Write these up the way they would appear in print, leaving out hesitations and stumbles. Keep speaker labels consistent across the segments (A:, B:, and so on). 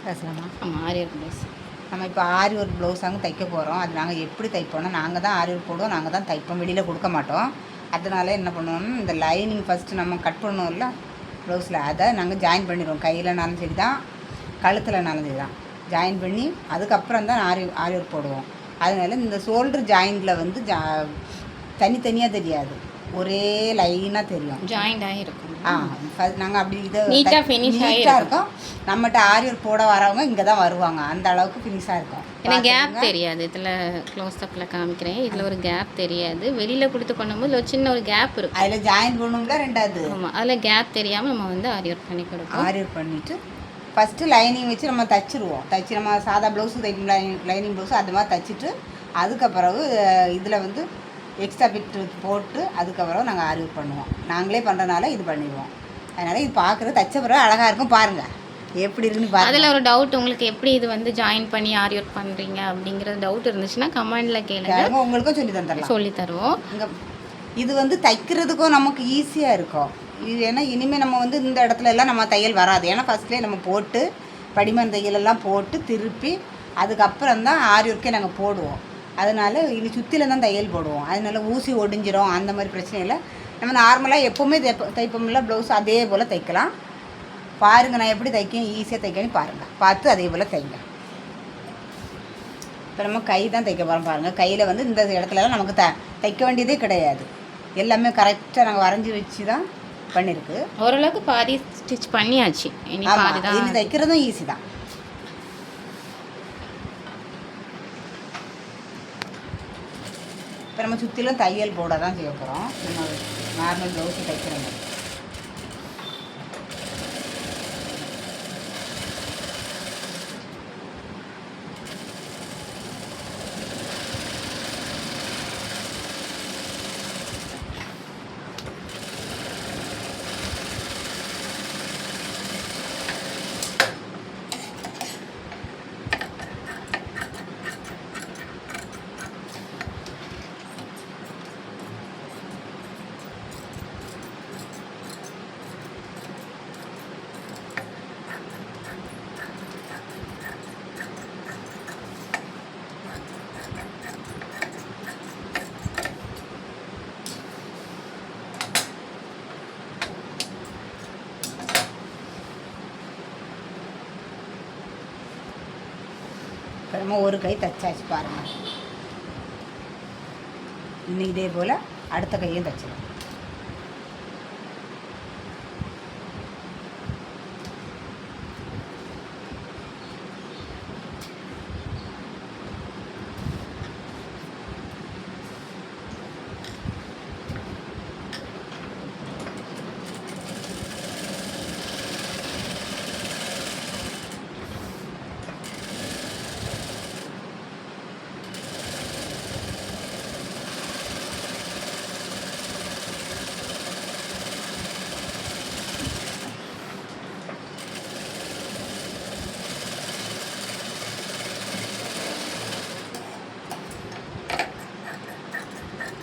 A: பேசலாமா?
B: ஆமாம், ஆரி work blouse.
A: நம்ம இப்போ ஆரி ஒர்க் ப்ளவுஸாங்க தைக்க போகிறோம். அது நாங்கள் எப்படி தைப்போம்னா, நாங்கள் தான் ஆரி ஒர்க் போடுவோம், நாங்கள் தான் தைப்போம், வெளியில் கொடுக்க மாட்டோம். அதனால என்ன பண்ணுவோம்னா, இந்த லைனிங் ஃபஸ்ட்டு நம்ம கட் பண்ணுவோம்ல ப்ளவுஸில், அதை நாங்கள் ஜாயின் பண்ணிடுவோம். கையிலனாலும் சரி தான், கழுத்துலனாலும் சரி தான் ஜாயின் பண்ணி அதுக்கப்புறம் தான் ஆரி ஆரி ஒர்க் போடுவோம். அதனால இந்த ஷோல்டர் ஜாயிண்டில் வந்து தனித்தனியாக தெரியாது, ஒரே லைனாக தெரியும்,
B: ஜாயிண்ட் ஆகிருக்கும்.
A: நாங்கள் அப்படி இதை
B: நீட்டாக
A: இருக்கும். நம்மகிட்ட ஆரி ஒர்க் போட வரவங்க இங்கே தான் வருவாங்க, அந்த அளவுக்கு ஃபினிஷாக இருக்கும்.
B: ஏன்னா கேப் தெரியாது. இதில் க்ளோஸ் அப்பில் காமிக்கிறேன். இதில் ஒரு கேப் தெரியாது. வெளியில் கொடுத்து பண்ணும்போது ஒரு சின்ன ஒரு கேப் இருக்கும்.
A: அதில் ஜாயின் பண்ணுவோம்ல ரெண்டாவது.
B: ஆமாம், அதில் கேப் தெரியாமல் நம்ம வந்து ஆரி ஒர்க் பண்ணி கொடுப்போம்.
A: ஆரி ஒர்க் பண்ணிவிட்டு ஃபஸ்ட்டு லைனிங் வச்சு நம்ம தைச்சிருவோம். தைச்சி நம்ம சாதா ப்ளவுஸு தைக்கும் லைனிங் ப்ளவுஸு அது மாதிரி தைச்சிட்டு அதுக்கப்புறம் இதில் வந்து எக்ஸ்ட்ரா பிட்டு போட்டு அதுக்கப்புறம் நாங்கள் ஆரி ஒர்க் பண்ணுவோம். நாங்களே பண்ணுறதுனால இது பண்ணிடுவோம். அதனால் இது பார்க்குறது தைச்ச பிறகு அழகாக இருக்கும். பாருங்கள் எப்படி இருக்குன்னு பாருங்கள்.
B: அதில் ஒரு டவுட், உங்களுக்கு எப்படி இது வந்து ஜாயின் பண்ணி ஆரி ஒர்க் பண்ணுறீங்க அப்படிங்கிற டவுட் இருந்துச்சுன்னா கமெண்டில் கேளுங்க,
A: உங்களுக்கும் சொல்லி தந்துடலாம்,
B: சொல்லி தருவோம்.
A: இங்கே இது வந்து தைக்கிறதுக்கும் நமக்கு ஈஸியாக இருக்கும். இது ஏன்னா இனிமேல் நம்ம வந்து இந்த இடத்துல எல்லாம் நம்ம தையல் வராது. ஏன்னா ஃபஸ்ட்லேயே நம்ம போட்டு படிமன் தையலெல்லாம் போட்டு திருப்பி அதுக்கப்புறம் தான் ஆரி ஒர்க்கே நாங்கள் போடுவோம். அதனால் இது சுற்றில தான் தையல் போடுவோம். அதனால ஊசி ஒடிஞ்சிரும் அந்த மாதிரி பிரச்சனை இல்லை. நம்ம நார்மலாக எப்போவுமே தைப்போம்ல ப்ளவுஸ், அதே போல் தைக்கலாம். பாருங்கள் நான் எப்படி தைக்கேன், ஈஸியாக தைக்கன்னு பாருங்கள், பார்த்து அதே போல் தைங்க. இப்போ நம்ம கை தான் தைக்க போகிறோம். பாருங்கள், கையில் வந்து இந்த இடத்துலலாம் நமக்கு தைக்க வேண்டியதே கிடையாது. எல்லாமே கரெக்டாக நாங்கள் வரைஞ்சி வச்சு தான் பண்ணியிருக்கு.
B: ஓரளவுக்கு பாதி ஸ்டிச் பண்ணியாச்சு. இனி
A: தைக்கிறதும் ஈஸி தான். இப்போ நம்ம சுற்றிலும் தையல் போட தான் செய்ய போகிறோம். நம்ம நார்மல் ப்ளவுஸு தைக்கிற மாதிரி. நம்ம ஒரு கை தைச்சாச்சு பாருங்கள். இன்னும் இதே போல் அடுத்த கையும் தைச்சிடும்.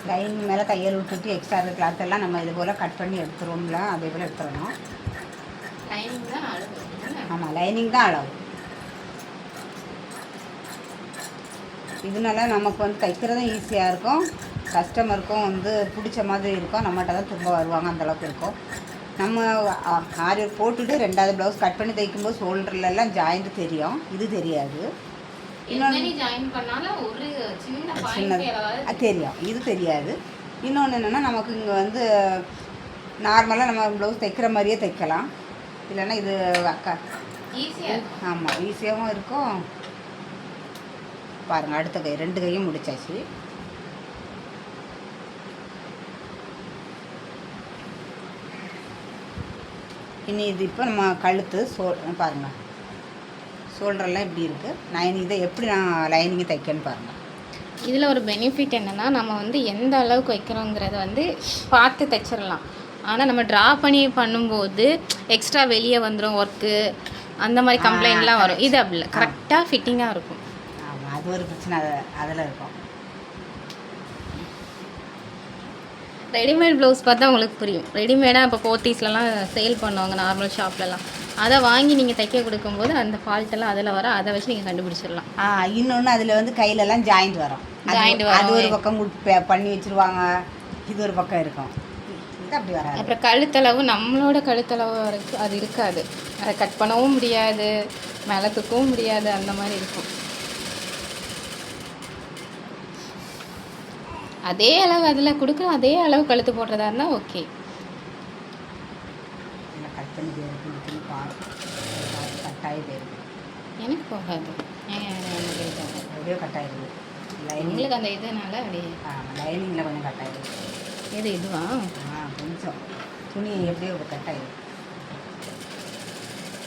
A: லைன் மேலே தையல் விட்டுட்டு எக்ஸ்ட்ரா இருக்கிற கிளாத் எல்லாம் நம்ம இது போல் கட் பண்ணி எடுத்துருவோம்ல, அதே போல் எடுத்துடணும். ஆமாம், லைனிங் தான் அளவு. இதனால நமக்கு வந்து தைக்கிறதும் ஈஸியாக இருக்கும், கஸ்டமருக்கும் வந்து பிடிச்ச மாதிரி இருக்கும், நம்மகிட்ட தான் திரும்ப வருவாங்க, அந்தளவுக்கு இருக்கும். நம்ம ஆரி ஒர்க் போட்டுட்டு ரெண்டாவது ப்ளவுஸ் கட் பண்ணி தைக்கும்போது ஷோல்டர்லலாம் ஜாயிண்ட் தெரியும், இது தெரியாது. இன்னொன்று தெரியும், இது தெரியாது. இன்னொன்று என்னென்னா, நமக்கு இங்கே வந்து நார்மலாக நம்ம ப்ளவுஸ் தைக்கிற மாதிரியே தைக்கலாம். இல்லைன்னா இது ஆமாம் ஈஸியாகவும் இருக்கும். பாருங்கள், அடுத்த கை ரெண்டு கையும் முடிச்சாச்சு. இனி இது இப்போ நம்ம கழுத்து பாருங்கள், ஷோல்டர்லாம் எப்படி இருக்குது. நான் இதை எப்படி நான் லைனிங்கு தைக்கன்னு பாருங்கள்.
B: இதில் ஒரு பெனிஃபிட் என்னென்னா, நம்ம வந்து எந்த அளவுக்கு வைக்கிறோங்கிறத வந்து பார்த்து தைச்சிடலாம். ஆனால் நம்ம ட்ரா பண்ணி பண்ணும்போது எக்ஸ்ட்ரா வெளியே வந்துடும் ஒர்க்கு, அந்த மாதிரி கம்ப்ளைண்ட்லாம் வரும். இது அப்படி இல்லை, கரெக்டாக ஃபிட்டிங்காக இருக்கும்.
A: ஆமாம், அது ஒரு பிரச்சனை அதில் இருக்கும்.
B: ரெடிமேட் ப்ளவுஸ் பார்த்தா உங்களுக்கு புரியும். ரெடிமேடாக இப்போ போத்தீஸ்லலாம் சேல் பண்ணுவாங்க நார்மல் ஷாப்லலாம். அதை வாங்கி நீங்கள் தைக்க கொடுக்கும்போது அந்த ஃபால்ட்டெல்லாம் அதில் வர அதை வச்சு நீங்கள் கண்டுபிடிச்சிடலாம்.
A: இன்னொன்று அதில் வந்து கையிலலாம் ஜாயிண்ட் வரும்.
B: ஜாயிண்ட்
A: அது
B: வரும்.
A: ஒரு பக்கம் பண்ணி வச்சுருவாங்க, இது ஒரு பக்கம் இருக்கும். இது அப்படி வராது.
B: அப்புறம் கழுத்தளவு நம்மளோட கழுத்தளவு வரைக்கும் அது இருக்காது. அதை கட் பண்ணவும் முடியாது, மேலே தூக்கவும் முடியாது, அந்த மாதிரி இருக்கும். அதே அளவு அதில் கொடுக்குற அதே அளவு கழுத்து போடுறதா இருந்தால் ஓகே.
A: கட் பண்ணி போயிருக்கு, கட்டாயி போயிருக்கு.
B: எனக்கு போகாது, எனக்கு போகாது.
A: அப்படியே கட்டாயிருது.
B: எங்களுக்கு அந்த இதனால அப்படியே
A: லைனிங்கில் கொஞ்சம் கட்டாயிருது.
B: எது இதுவா?
A: கொஞ்சம் துணி எப்படியோ கட்டாயிருது.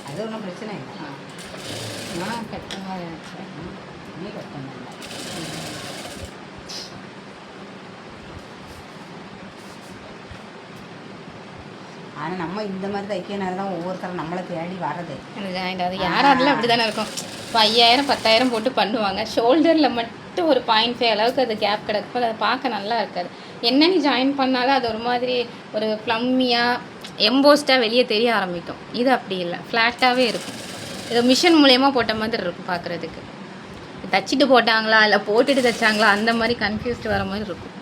A: அது ஒன்றும் பிரச்சனை இல்லை.
B: நான் கட் பண்ண நினச்சேன்.
A: நீ கட் பண்ண. ஆனால் நம்ம இந்த மாதிரி தைக்கிறனால தான் ஒவ்வொருத்தரும் நம்மளை தேடி வர்றது.
B: அந்த ஜாயிண்ட் அது யாராதில் அப்படி தானே இருக்கும். இப்போ 5000 10,000 போட்டு பண்ணுவாங்க. ஷோல்டரில் மட்டும் ஒரு 0.5 அளவுக்கு அது கேப் கிடக்கு, அதை பார்க்க நல்லா இருக்காது. என்ன நீ ஜாயின் பண்ணாலும் அது ஒரு மாதிரி ஒரு ப்ளம்மியாக எம்போஸ்டாக வெளியே தெரிய ஆரம்பிக்கும். இது அப்படி இல்லை, ஃப்ளாட்டாகவே இருக்கும். இது மிஷின் மூலயமா போட்ட மாதிரி இருக்கும் பார்க்குறதுக்கு. தச்சிட்டு போட்டாங்களா இல்லை போட்டுட்டு தைச்சாங்களா அந்த மாதிரி கன்ஃபியூஸ்டு வர மாதிரி இருக்கும்.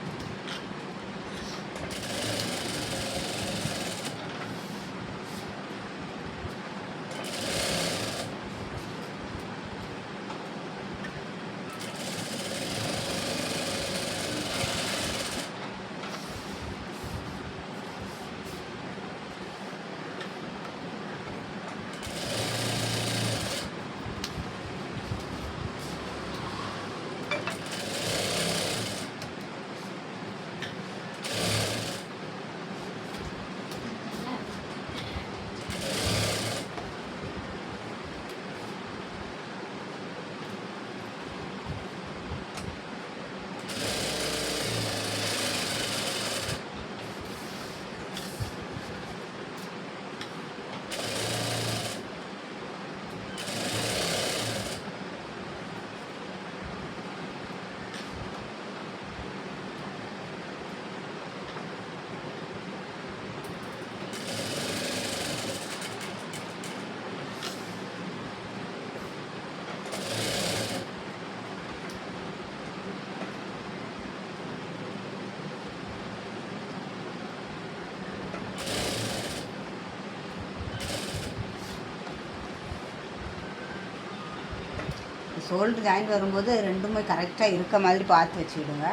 A: ஷோல்டர் ஜாயிண்ட் வரும்போது ரெண்டுமே கரெக்டாக இருக்க மாதிரி பார்த்து வச்சுக்கிடுங்க.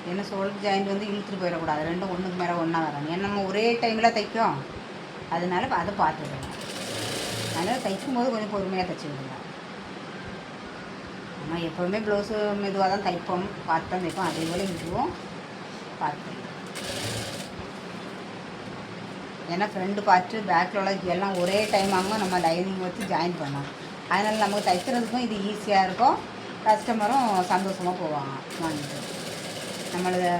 A: ஏன்னா ஷோல்டர் ஜாயிண்ட் வந்து இழுத்துட்டு போயிடக்கூடாது, ரெண்டும் ஒன்றுக்கு மேலே ஒன்றா வரணும். ஏன்னா நம்ம ஒரே டைமில் தைக்கும், அதனால அதை பார்த்துக்கிடுங்க. அதனால் தைக்கும்போது கொஞ்சம் பொறுமையாக தைச்சிக்கிடுங்க. நம்ம எப்போவுமே ப்ளவுஸு மெதுவாக தான் தைப்போம், பார்த்து தான் தைப்போம். அதே போல் இதுவும் பார்த்து. ஏன்னா ஃப்ரண்ட் பார்ட்டு பேக்கில் உள்ள எல்லாம் ஒரே டைம் ஆகும், நம்ம லைனிங் வச்சு ஜாயின் பண்ணோம். அதனால் நமக்கு தைக்கிறதுக்கும் இது ஈஸியாக இருக்கும், கஸ்டமரும் சந்தோஷமாக போவாங்க வாங்கிட்டு. நம்மளை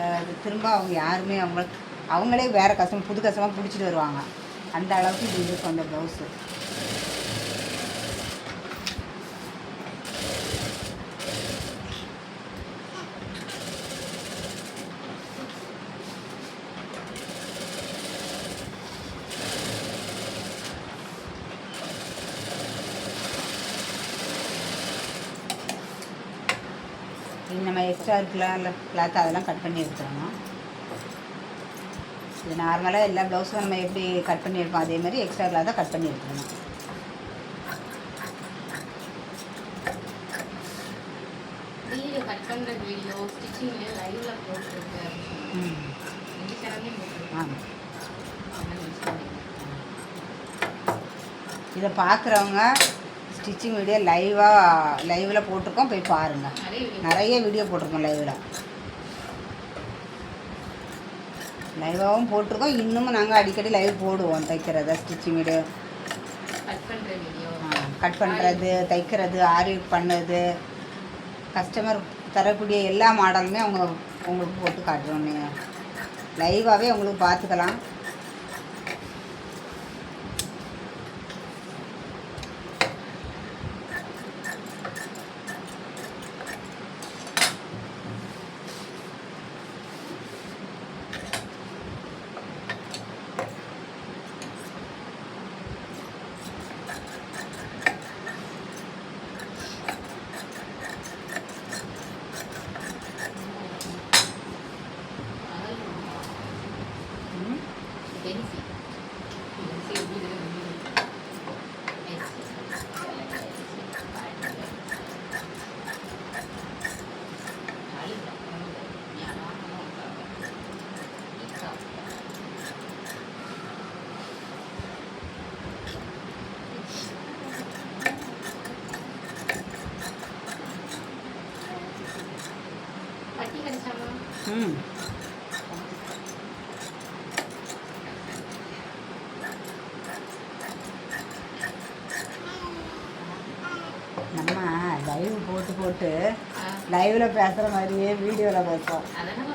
A: திரும்ப அவங்க யாருமே அவங்களே வேறு கஸ்டமர் புது கஸ்டமர் பிடிச்சிட்டு வருவாங்க. அந்த அளவுக்கு இது இருக்கும் அந்த ப்ளவுஸு. நம்ம எக்ஸ்ட்ரா இருக்குல்ல கிளாத் அதெல்லாம் கட் பண்ணி எடுத்துடணும். இது நார்மலாக எல்லா ப்ளவுஸும் நம்ம எப்படி கட் பண்ணி எடுப்போம் அதே மாதிரி எக்ஸ்ட்ரா கிளாத்தை கட் பண்ணி எடுத்துடணும்.
B: வீடியோ கட் பண்ணுற வீடியோ ஸ்டிச்சிங் லைவில் போட்டுருக்கு.
A: ஆமாம், இதை பார்க்குறவங்க ஸ்டிச்சிங் வீடியோ லைவில் போட்டிருக்கோம், போய் பாருங்கள். நிறைய வீடியோ போட்டிருக்கோம் லைவாகவும் போட்டிருக்கோம். இன்னமும் நாங்கள் அடிக்கடி லைவ் போடுவோம் தைக்கிறத, ஸ்டிச்சிங் வீடியோ, கட் பண்ணுறது, தைக்கிறது, ஆரி பண்ணது, கஸ்டமர் தரக்கூடிய எல்லா மாடலுமே உங்களுக்கு போட்டு காட்டுறோம். நீங்கள் லைவாகவே உங்களுக்கு பார்த்துக்கலாம். லைவ் போட்டு போட்டு லைவில் பேசுகிற மாதிரியே வீடியோவில் பேசுவோம்.
B: அதெல்லாம்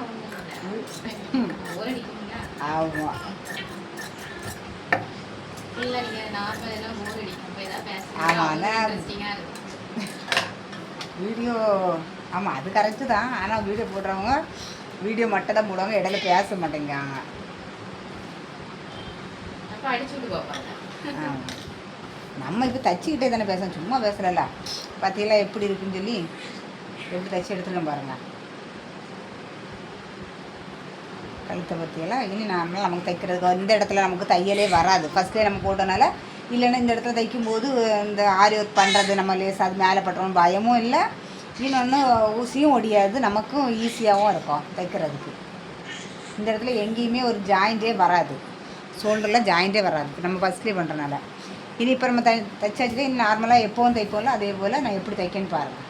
B: போர் அடிக்குங்களா?
A: ஆமாம்.
B: இல்லை நீங்கள் நார்மல் எல்லாம் போர் அடிக்கும். இப்போ ஏதாவது
A: ஆமாம்,
B: பேசுகிறீங்க
A: அதான்
B: இன்ட்ரெஸ்டிங்காக இருக்கும்.
A: வீடியோ. ஆமாம், அது கரெக்டு தான். ஆனால் வீடியோ போடுறவங்க வீடியோ மட்டும் தான் போடுவாங்க, இடையில பேச மாட்டேங்காங்க.
B: அப்போ அடிச்சு விட்டு பார்ப்பாங்க.
A: நம்ம இப்போ தச்சுக்கிட்டே தானே பேசணும், சும்மா பேசலல்ல. பார்த்தீங்களா எப்படி இருக்குன்னு சொல்லி எப்படி தச்சு எடுத்துருக்கேன் பாருங்கள். கழுத்தை பற்றியெல்லாம் இனி நமக்கு தைக்கிறதுக்கு இந்த இடத்துல நமக்கு தையலே வராது. ஃபஸ்ட்டே நம்ம போட்டனால, இல்லைன்னா இந்த இடத்துல தைக்கும்போது இந்த ஆரி ஒர்க் பண்ணுறது நம்ம லேசாக அது மேலே பட்டுறோம் பயமும் இல்லை, இன்னொன்று ஊசியும் ஒடியாது, நமக்கும் ஈஸியாகவும் இருக்கும் தைக்கிறதுக்கு. இந்த இடத்துல எங்கேயுமே ஒரு ஜாயிண்ட்டே வராது, ஷோல்டரில் ஜாயிண்ட்டே வராது நம்ம ஃபஸ்ட்லேயே பண்ணுறனால. இனி இப்போ நம்ம தைச்சாச்சுட்டு இன்னும் நார்மலாக எப்போவும் தைப்போம்ல அதே போல் நான் எப்படி தைக்கேன்னு பாருங்கள்.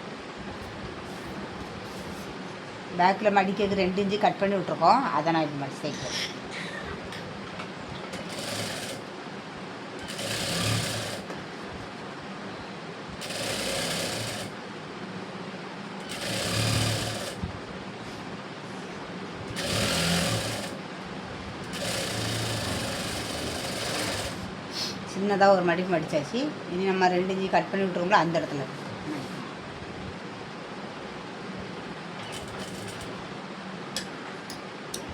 A: பேக்கில் மடிக்கிறது 2 இன்ச்சு கட் பண்ணி விட்ருக்கோம், அதை நான் இப்போ மடிச்சு தைக்கிறேன். சின்னதாக ஒரு மடிப்பு மடித்தாச்சு. இனி நம்ம 2 இன்ச்சு கட் பண்ணி விட்ருவோம்ல அந்த இடத்துல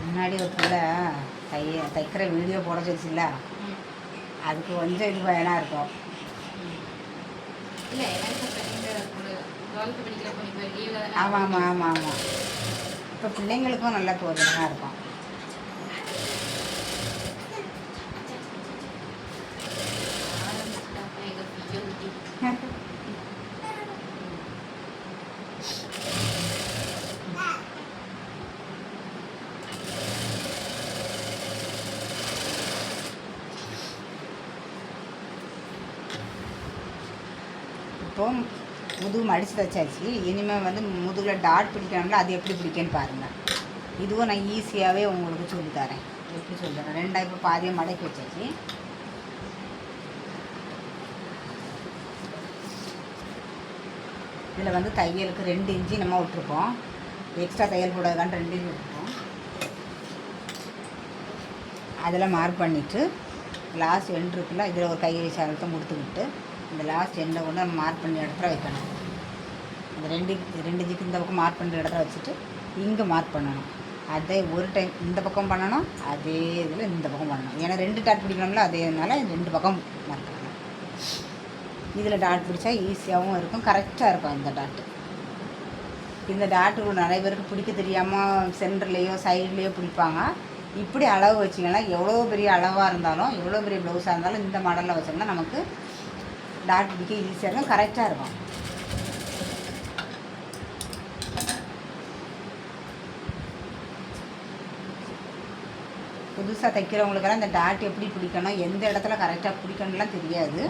A: முன்னாடி ஒரு பிள்ளை தைக்கிற வீடியோ போட சொல்லிச்சுல்ல, அதுக்கு கொஞ்சம் இது பயனாக இருக்கும். ஆமாம் ஆமாம் ஆமாம் ஆமாம். இப்போ பிள்ளைங்களுக்கும் நல்லா தோதுனாக இருக்கும். இப்போ முதுகு மடித்து தைச்சாச்சு. இனிமேல் வந்து முதுகில் டாட் பிடிக்கணும்ல, அது எப்படி பிடிக்கன்னு பாருங்கள். இதுவும் நான் ஈஸியாகவே உங்களுக்கு சொல்லித்தரேன். எப்படி சொல்லித்தரேன், 2 இப்போ பாதியாக மடக்கி வச்சாச்சு. இதில் வந்து தையலுக்கு 2 இன்ச்சு நம்ம விட்டுருக்கோம், எக்ஸ்ட்ரா தையல் போடாதான்னு 2 இன்ச்சு விட்டுருக்கோம். அதில் மார்க் பண்ணிவிட்டு லாஸ்ட் எண்ட் இருக்குல்ல, இதில் ஒரு கை வச்சு அழுத்தம் கொடுத்துக்கிட்டு இந்த லாஸ்ட் எண்டை கொண்டு நம்ம மார்க் பண்ணி இடத்துல வைக்கணும். இந்த 2 இன்ச்சுக்கு இந்த பக்கம் மார்க் பண்ணுற இடத்துல வச்சுட்டு இங்கே மார்க் பண்ணணும். அதே ஒரு டைம் இந்த பக்கம் பண்ணணும், அதே இதில் இந்த பக்கம் பண்ணணும். ஏன்னா 2 டாட் பிடிக்கணும்ல, அதேனால 2 பக்கம் மார்க் பண்ணணும். இதில் டாட் பிடிச்சா ஈஸியாகவும் இருக்கும், கரெக்டாக இருக்கும் இந்த டாட்டு. இந்த டாட்டு நிறைய பேருக்கு பிடிக்க தெரியாமல் சென்டர்லேயோ சைட்லேயோ பிடிப்பாங்க. இப்படி அளவு வச்சிங்கன்னா எவ்வளோ பெரிய அளவாக இருந்தாலும் எவ்வளோ பெரிய ப்ளவுஸாக இருந்தாலும் இந்த மாடலில் வச்சோம்னா நமக்கு டாட் பிடிக்க ஈஸியாக இருக்கும், கரெக்டாக இருக்கும். புதுசாக தைக்கிறவங்களுக்கெல்லாம் இந்த டாட் எப்படி பிடிக்கணும், எந்த இடத்துல கரெக்டாக பிடிக்கணும்லாம் தெரியாது.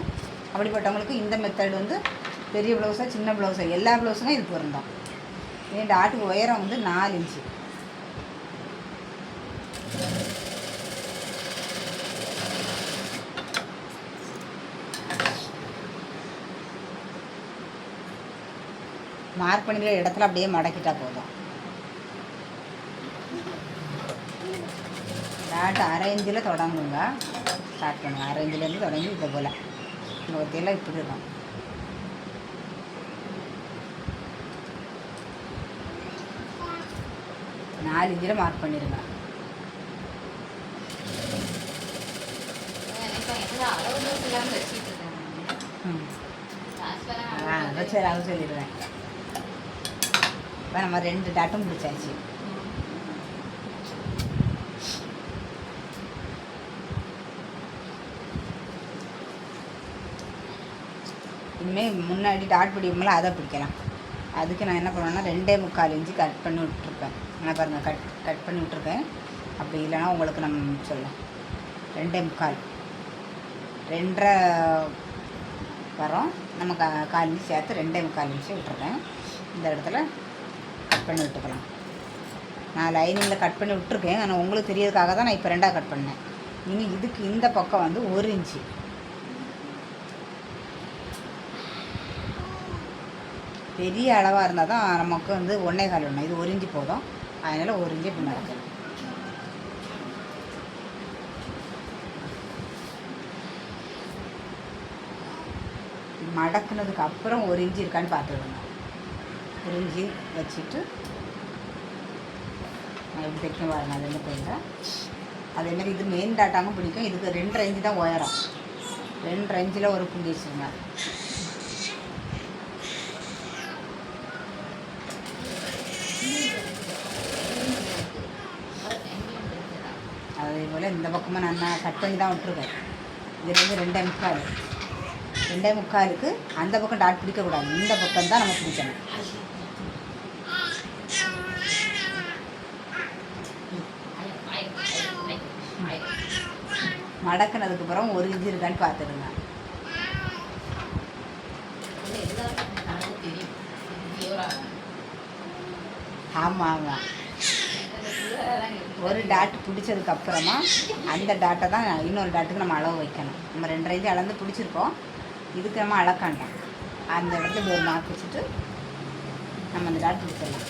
A: அப்படிப்பட்டவங்களுக்கு இந்த மெத்தட் வந்து பெரிய ப்ளவுஸாக சின்ன ப்ளவுஸாக எல்லா ப்ளவுஸுமே இது பொருந்தும். என் டாட்டுக்கு உயரம் வந்து 4 இன்ச்சு. மார்க் பண்ணிக்கிற இடத்துல அப்படியே மடக்கிட்டா போதும். டாட் 1/2 இன்ச்சில் தொடங்குங்க, ஸ்டார்ட் பண்ணுங்க. 1/2 இன்ச்சிலேருந்து தொடங்கி இதை போல் இந்த ஒத்தையெல்லாம் இப்படி இருக்கும். நாலு இன்ச்சில் மார்க் பண்ணிடுங்க. சரி, அது சொல்லிடுவேன். இப்போ நம்ம 2 டாட்டும் பிடிச்சாச்சு. இனிமேல் முன்னாடி டாட் பிடிக்கும்போது அதை பிடிக்கலாம். அதுக்கு நான் என்ன பண்ணுவேன்னா 2.25 இன்ச்சு கட் பண்ணி விட்ருப்பேன். நான் பாருங்கள் கட் பண்ணி விட்ருக்கேன். அப்படி இல்லைன்னா உங்களுக்கு நம்ம சொல்ல 2.25 2.5 வரும். நம்ம 1/4 இன்ச்சு சேர்த்து 2.25 இன்ச்சு விட்டுருக்கேன். இந்த இடத்துல கட் பண்ணி விட்டுக்கலாம். நான் லைனிங்கில் கட் பண்ணி விட்ருக்கேன், ஆனால் உங்களுக்கு தெரியறதுக்காக தான் நான் இப்போ 2ஆக கட் பண்ணேன். இனி இதுக்கு இந்த பக்கம் வந்து 1 இன்ச்சு பெரிய அளவாக இருந்தால் தான் நமக்கு வந்து 1.25 வேணும். இது 1 இன்ச்சு போதும். அதனால் 1 இன்ச்சு இப்படி மடக்கணும். மடக்குனதுக்கு அப்புறம் 1 இன்ச்சு இருக்கான்னு பார்த்துக்கணும். 1 இன்ச்சு வச்சுட்டு நான் எப்படி தைக்க பாருங்க. அது என்ன போயிங்க அதேமாதிரி இது மெயின் டாட்டாவும் பிடிக்கும். இதுக்கு 2.5 இன்ச்சு தான் உயரம். 2.5 இன்ச்சில் ஒரு புள்ளி வச்சுருங்க. அதே போல் இந்த பக்கமாக நான் கட் பண்ணி தான் விட்டுருக்கேன். இதுலேருந்து 2.25 2.25க்கு அந்த பக்கம் டாட் பிடிக்கக்கூடாது. இந்த பக்கம் தான் நம்ம பிடிக்கணும். மடக்குனதுக்கு அப்புறம் 1 இன்ச்சு இருக்கான்னு பார்த்துடுங்க. ஆமாம் ஆமாம். ஒரு டாட் பிடிச்சதுக்கப்புறமா அந்த டாட்டை தான் இன்னொரு டாட்டுக்கு நம்ம அளவு வைக்கணும். நம்ம 2.5 இன்ச்சு அளந்து பிடிச்சிருக்கோம். இதுக்கு நம்ம அளக்காண்டோம். அந்த இடத்துல ஒரு மார்க் வச்சுட்டு நம்ம அந்த டாட் பிடிச்சிடலாம்.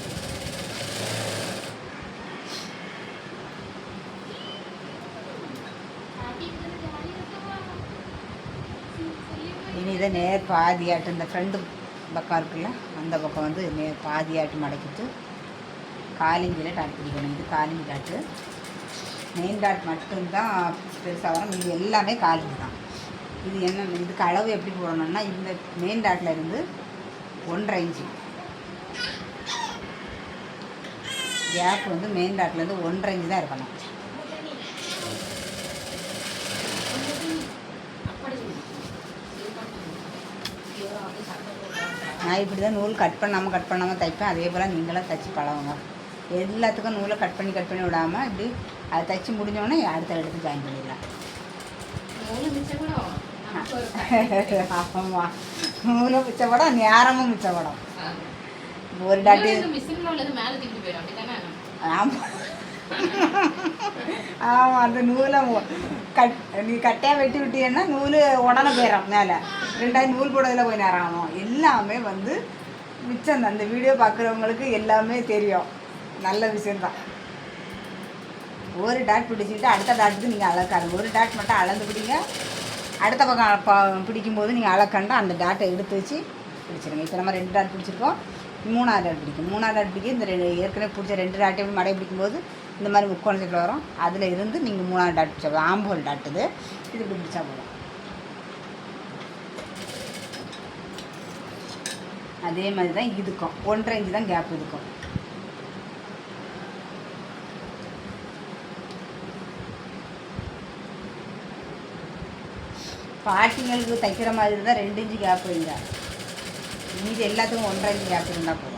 A: இனி இதை நேர் பாதியாட்டு இந்த ஃப்ரெண்டு பக்கம் இருக்குல்ல அந்த பக்கம் வந்து நேர் பாதியாட்டு மடக்கிட்டு காலிஞ்சில் டாட் பிடிக்கணும். இது காலிஞ்சி டாட்டு. மெயின் டாட் மட்டும்தான் பெருசாக வரும். இது எல்லாமே காலிஞ்சி தான். இது என்ன இதுக்கு அளவு எப்படி போடணும்னா இந்த மெயின் டாட்டில் இருந்து 1.5 இன்ச்சு கேப் வந்து மெயின் டாட்லேருந்து 1.5 இன்ச்சு தான் இருக்கணும். நான் இப்படி தான் நூல் கட் பண்ணாமல் தைப்பேன். அதே போல் நீங்களும் தைச்சி பழகுங்க. எல்லாத்துக்கும் நூலை கட் பண்ணி விடாமல் இப்படி அதை தைச்சி முடிஞ்சோடனே அடுத்த இடத்துக்கு ஜாயின் பண்ணிடலாம். ஆமாம், நூலும் மிச்சப்படம், நேரமும் மிச்சப்படம். ஒரு டாட்டு ஆமாம் ஆமாம். அந்த நூலை நீ கட்டையாக வெட்டி விட்டீங்கன்னா நூல் உடனே போயிடும் மேலே. 2 நூல் போடுறதுல போய் நேரம் ஆகும். எல்லாமே வந்து மிச்சம் தான். அந்த வீடியோ பார்க்குறவங்களுக்கு எல்லாமே தெரியும். நல்ல விஷயந்தான். ஒரு டாட் பிடிச்சிக்கிட்டு அடுத்த டாட்டுக்கு நீங்கள் அளக்காது. ஒரு டாட் மட்டும் அளந்து பிடிங்க. அடுத்த பக்கம் பிடிக்கும்போது நீங்கள் அளக்கண்டா அந்த டாட்டை எடுத்து வச்சு பிடிச்சிருங்க. இப்போ நம்ம 2 டாட் பிடிச்சிருக்கோம். 3ஆவது டாட் பிடிக்கும். 3ஆவது டாட் பிடிக்கும். இந்த ஏற்கனவே பிடிச்ச 2 டாட்டையும் மடை பிடிக்கும்போது இந்த மாதிரி முக்கோண சைக்கிள் வரும். அதில் இருந்து நீங்கள் 3ஆவது டாட் பிடிச்சா ஆம்போல் டாட் இது இப்படி பிடிச்சா போதும். அதே மாதிரி தான் இதுக்கும் 1.5 இன்ச்சு தான் கேப் இருக்கும். பாட்டிங்களுக்கு தைக்கிற மாதிரி தான் 2 இன்ச்சு கேப் வைங்க. மீதி எல்லாத்துக்கும் 1.5 இன்ச்சு கேப் இருந்தால் போதும்.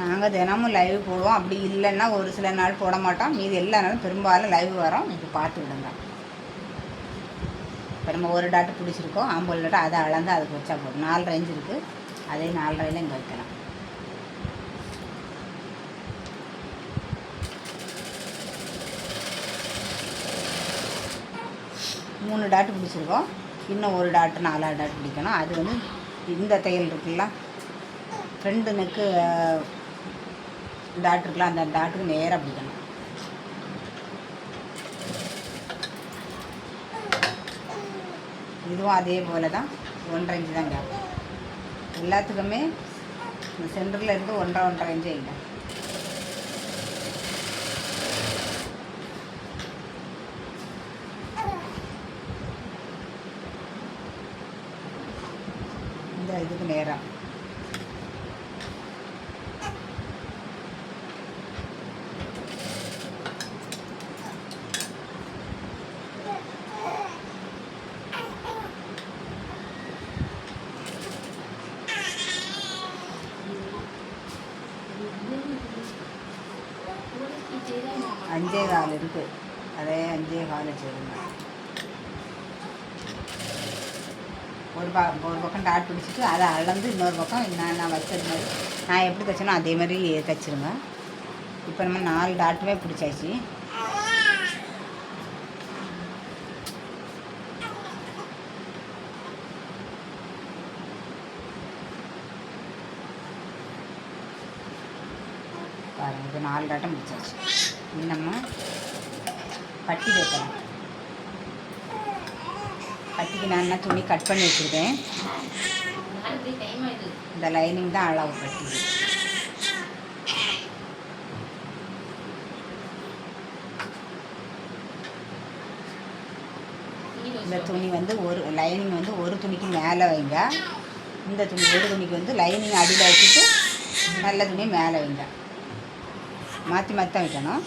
A: நாங்கள் தினமும் லைவ் போடுவோம். அப்படி இல்லைன்னா ஒரு சில நாள் போட மாட்டோம். மீதி எல்லா நாளும் பெரும்பாலும் லைவ் வரோம். இப்போ பார்த்து விடுங்க. இப்போ நம்ம ஒரு டாட்டு பிடிச்சிருக்கோம். ஆம்பல் டாட்டு அதை அளந்து அதுக்கு வச்சா போதும். 4.5 இன்ச்சு இருக்குது. அதே 4.5ல் இங்கே வைக்கலாம். மூணு டாட்டு பிடிச்சிருக்கோம். இன்னும் ஒரு டாட்டு 4ஆவது டாட் பிடிக்கணும். அது வந்து இந்த தையல் இருக்குல்ல ஃப்ரெண்டு நெக்கு டாட் இருக்கலாம், அந்த டாட்டுக்கு நேராக பிடிக்கணும். இதுவும் அதே போல் தான் 1.5 இன்ச்சு தான் கேப். எல்லாத்துக்குமே இந்த சென்டரில் இருந்து 1.5 இன்ச்சு இல்லை. இந்த இதுக்கு நேராக 5.25 இருக்குது, அதே 5.25 வச்சுருங்க. ஒரு பக்கம் டாட் பிடிச்சிட்டு அதை அளந்து இன்னொரு பக்கம் நான் வச்சது மாதிரி நான் எப்படி தைச்சேனோ அதே மாதிரி தைச்சிருங்க. இப்போ நம்ம 4 டாட்டுமே பிடிச்சாச்சு. பாருங்கள், இது 4 டாட்டம் பிடிச்சாச்சு. இது நம்ம பட்டி வைக்கலாம். பட்டிக்கு நான் என்ன துணி கட் பண்ணி வச்சுருக்கேன். இந்த லைனிங் தான் அளவு பட்டி. இந்த துணி வந்து ஒரு லைனிங் வந்து ஒரு துணிக்கு மேலே வைங்க. இந்த துணி ஒரு துணிக்கு வந்து லைனிங் அடியில் வச்சுட்டு நல்ல துணி மேலே வைங்க. மாற்றி மாற்றி தான் வைக்கணும்.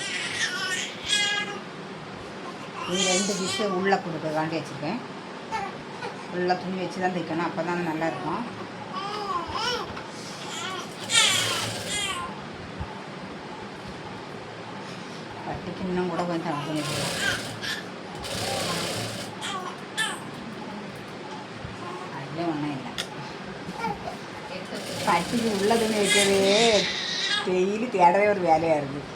A: இது 2 பீஸு உள்ளே கொடுக்கக்காண்டி வச்சுருக்கேன். உள்ள துணி வச்சு தான் தைக்கணும், அப்போ தான் நல்லாயிருக்கும். பட்டிக்கு இன்னும் கூட கொஞ்சம் துணி அதுலேயே ஒன்றும் இல்லை. பட்டிக்கு உள்ள துணி வைக்கிறதே டெய்லி தேடவே ஒரு வேலையாக இருக்குது.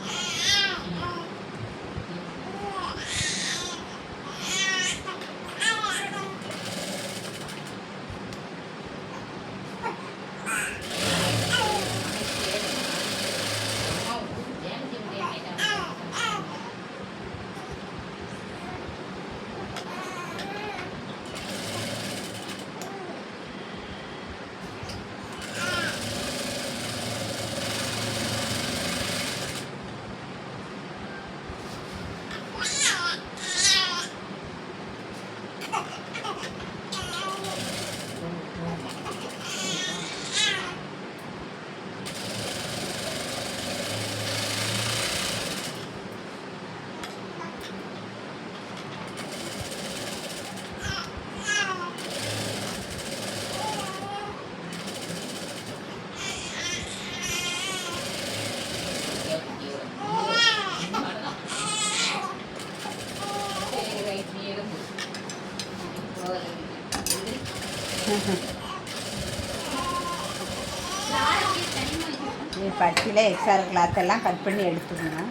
A: பட்டியில் எக்ஸ்ட்ரா கிளாத்தெல்லாம் கட் பண்ணி எடுத்துக்கணும்.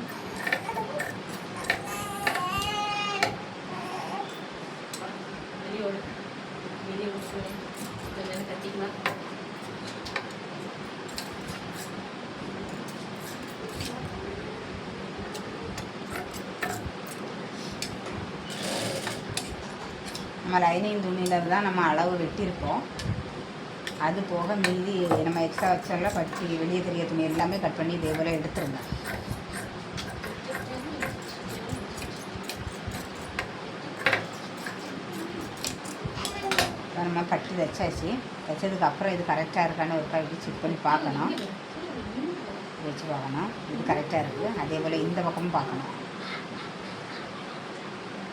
A: நம்ம லைனிங் துணியில் தான் நம்ம அளவு வெட்டியிருப்போம். அது போக மீதி நம்ம எக்ஸ்ட்ரா வச்சால பட்டி வெளியே தெரிய துணி எல்லாமே கட் பண்ணி இதே போல் எடுத்துருங்க. நம்ம பட்டி தைச்சாச்சு. தைச்சதுக்கப்புறம் இது கரெக்டாக இருக்கான்னு ஒரு இப்படி செக் பண்ணி பார்க்கணும். வச்சு பார்க்கணும் இது கரெக்டாக இருக்குது. அதே போல் இந்த பக்கமும் பார்க்கணும்.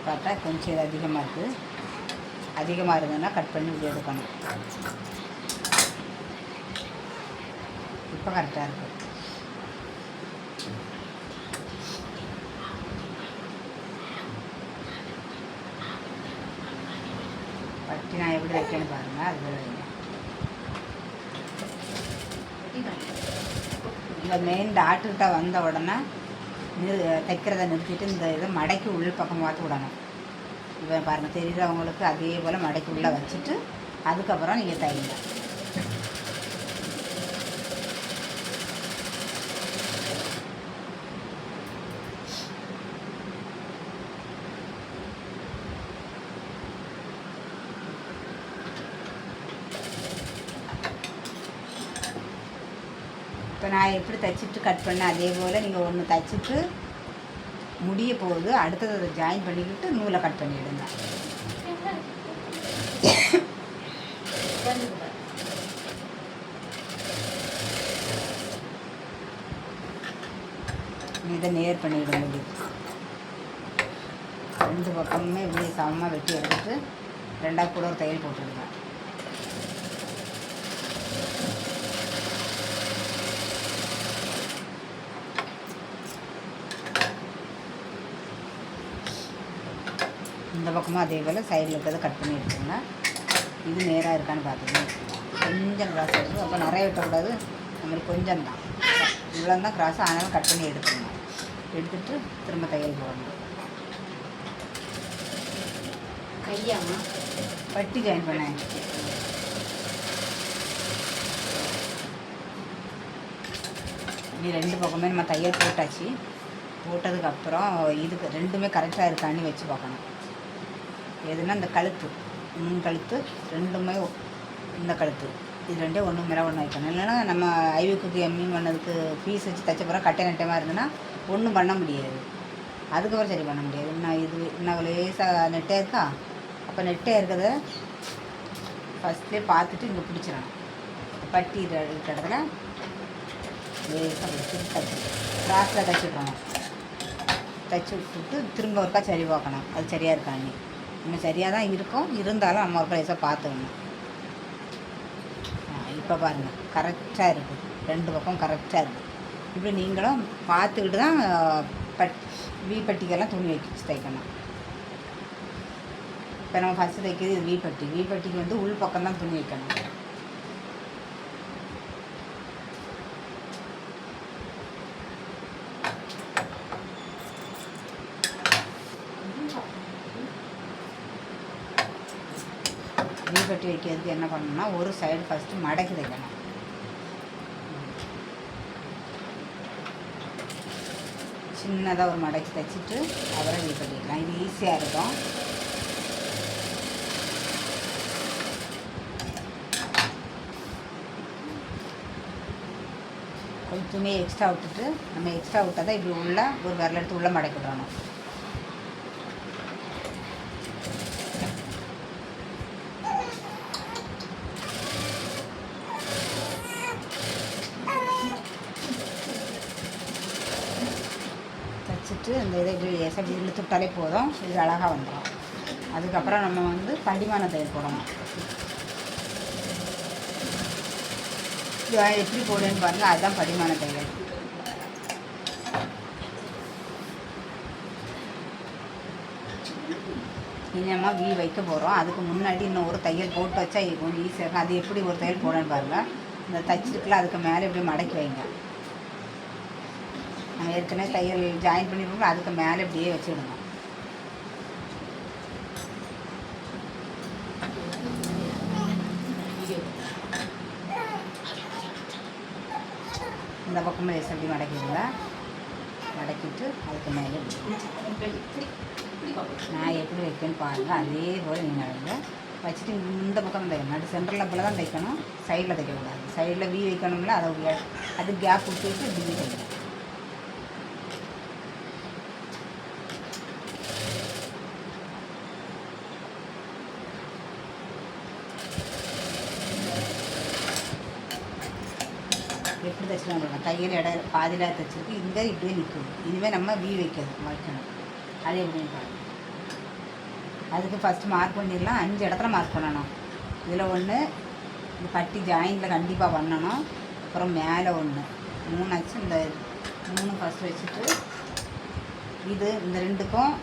A: பார்த்தா கொஞ்சம் இது அதிகமாக இருக்குது. அதிகமாக இருந்ததுன்னா கட் பண்ணி இப்படி எடுக்கணும். இப்போ கரெக்டாக இருக்குது. பட்டி நான் எப்படி வைக்கணும்னு பாருங்கள். அது வைங்க. இந்த மெயின் டாக்டர்கிட்ட வந்த உடனே தைக்கிறத நிறுத்திட்டு இந்த இதை மடக்கி உள் பக்கம் பார்த்து விடணும். இப்போ பாருங்கள், தெரிகிறவங்களுக்கு அதே போல் மடக்கி உள்ளே வச்சுட்டு அதுக்கப்புறம் நீங்கள் தைங்க. இப்போ நான் எப்படி தைச்சிட்டு கட் பண்ணேன் அதே போல் நீங்கள் ஒன்று தைச்சிட்டு முடிய போகுது, அடுத்தது அதை ஜாயின் பண்ணிக்கிட்டு நூலை கட் பண்ணிவிடுங்க. இதை நேர் பண்ணிவிடுங்க. இப்படி 2 பக்கமுமே இப்படி சமமாக வெட்டி எடுத்துட்டு 2ஆக கூட ஒரு தையல் போட்டுடுங்க. இந்த பக்கமும் அதே போல் சைடில் இருக்கிறத கட் பண்ணி எடுத்துங்க. இது நேராக இருக்கான்னு பார்த்துக்கணும். கொஞ்சம் கிராஸ் எடுத்து அப்போ நிறைய வெட்டக்கூடாது, அந்த மாதிரி கொஞ்சம் தான், இவ்வளோ தான் கிராஸ் ஆனாலும் கட் பண்ணி எடுத்துக்கணும். எடுத்துகிட்டு திரும்ப தையல் போடணும்.
B: கையாமா
A: பட்டி ஜாயின் பண்ணேன். இது ரெண்டு பக்கமே நம்ம தையல் போட்டாச்சு. போட்டதுக்கப்புறம் இதுக்கு ரெண்டுமே கரெக்டாக இருக்கான்னு வச்சு பார்க்கணும். எதுனா இந்த கழுத்து, முன் கழுத்து ரெண்டுமே, இந்த கழுத்து இது ரெண்டே ஒன்று மேலே ஒன்று வைக்கணும். இல்லைன்னா நம்ம ஐவிக்கு எம்மிங் பண்ணதுக்கு பீஸ் வச்சு தைச்ச பிறகு கட்டை நட்டமாக இருந்ததுன்னா ஒன்றும் பண்ண முடியாது, அதுக்கப்புறம் சரி பண்ண முடியாது. இன்னும் இது இன்னும் லேசாக நெட்டே இருக்கா, அப்போ நெட்டே இருக்கிறத ஃபஸ்ட்லேயே பார்த்துட்டு இங்கே பிடிச்சிடணும். பட்டி இருக்கிற இடத்துல லேசாக பிடிச்சி தைச்சி கிராஸில் தைச்சிட்றோம். தைச்சி விட்டுட்டு திரும்ப ஒருக்கா சரி பார்க்கணும், அது சரியாக இருக்கான்னு. நம்ம சரியாக தான் இருக்கும், இருந்தாலும் நம்ம ஒருக்கா லேசாக பார்த்துக்கணும். இப்போ பாருங்கள் கரெக்டாக இருக்குது, ரெண்டு பக்கம் கரெக்டாக இருக்குது. இப்படி நீங்களும் பார்த்துக்கிட்டு தான் வி பட்டிக்கெல்லாம் துணி வச்சு தைக்கணும். இப்போ நம்ம ஃபஸ்ட்டு தைக்கிறது இது வி பட்டி. வி பட்டிக்கு வந்து உள் பக்கம் தான் துணி வைக்கணும். வி பட்டி வைக்கிறதுக்கு என்ன பண்ணணும்னா ஒரு சைடு ஃபஸ்ட்டு மடக்கி தைக்கணும். சின்னதாக ஒரு மடக்கி தைச்சிட்டு அப்புறம் வி பட்டிக்கலாம். இது ஈஸியாக இருக்கும். கொஞ்சம் துணியை எக்ஸ்ட்ரா விட்டுட்டு, நம்ம எக்ஸ்ட்ரா விட்டால் தான் இப்படி உள்ள ஒரு விரல் எடுத்து உள்ளே மடக்கி விடணும். தைச்சிட்டு இந்த இதை இப்படி லேசாக இப்படி இழுத்து விட்டாலே போதும், இது அழகாக வந்துடும். அதுக்கப்புறம் நம்ம வந்து படிமான தையல் போடணும். இது எப்படி போடுன்னு பாருங்கள், அதுதான் படிமான தையல். இனிமா வி வைக்க போகிறோம். அதுக்கு முன்னாடி இன்னும் ஒரு தையல் போட்டு வச்சா கொஞ்சம் ஈஸியாக இருக்கும். அது எப்படி ஒரு தையல் போடணுன்னு பாருங்கள். இந்த தைச்சிருக்குல அதுக்கு மேலே இப்படி மடக்கி வைங்க. நம்ம ஏற்கனவே தையல் ஜாயின் பண்ணிருக்கோம், அதுக்கு மேலே இப்படியே வச்சுடுங்க. இந்த பக்கமும் லேசாக எப்படி மடக்கிடுங்க. மடக்கிட்டு அதுக்கு மேலே நான் எப்படி வைக்கணும்னு பாருங்கள். அதே போல் நீங்கள் வைங்க. வச்சுட்டு இந்த பக்கம் தைக்கணும். நடு சென்டரில் போல் தான் தைக்கணும், சைடில் தைக்கக்கூடாது. சைடில் வி வைக்கணும்ல, அதை அது கேப் விட்டுட்டு இப்படி தைக்கணும். எப்படி தைச்சிடணும் தையல் இடம் பாதியில் தைச்சிருக்கு, இங்கே இப்படியே நிற்கும். இனிமேல் நம்ம வி வைக்கணும். அது எப்படின்னு பாருங்கள். அதுக்கு ஃபஸ்ட்டு மார்க் பண்ணிடலாம். 5 இடத்துல மார்க் பண்ணணும். இதில் ஒன்று, இந்த பட்டி ஜாயிண்டில் கண்டிப்பாக பண்ணணும். அப்புறம் மேலே ஒன்று, 3 ஆச்சு. இந்த 3 ஃபஸ்ட்டு வச்சுட்டு இது இந்த 2க்கும்